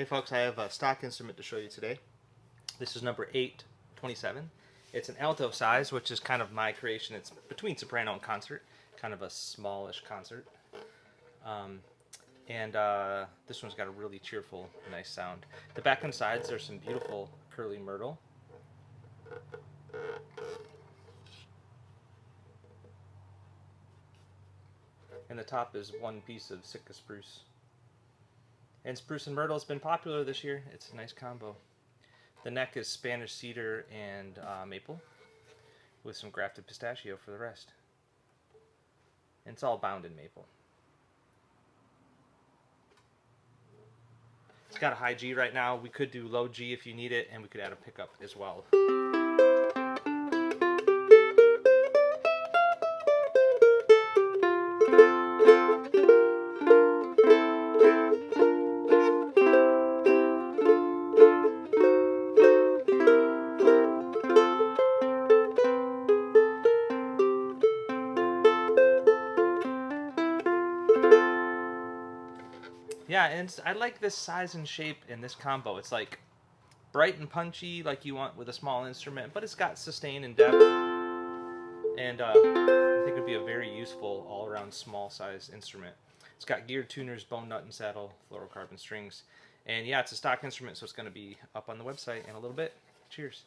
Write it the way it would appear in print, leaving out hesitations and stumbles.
folks, I have a stock instrument to show you today. This is number 827. It's an alto size, which is kind of my creation. It's between soprano and concert, kind of a smallish concert. This one's got a really cheerful, nice sound. The back and sides, there's some beautiful curly Myrtle. And the top is one piece of Sitka Spruce. And Spruce and Myrtle has been popular this year. It's a nice combo. The neck is Spanish cedar and maple, with some grafted pistachio for the rest. And it's all bound in maple. It's got a high G right now. We could do low G if you need it, and we could add a pickup as well. Yeah, and I like this size and shape in this combo. It's like bright and punchy like you want with a small instrument, but it's got sustain and depth. And I think it would be a very useful all-around small-sized instrument. It's got geared tuners, bone nut and saddle, fluorocarbon strings. And yeah, it's a stock instrument, so it's going to be up on the website in a little bit. Cheers.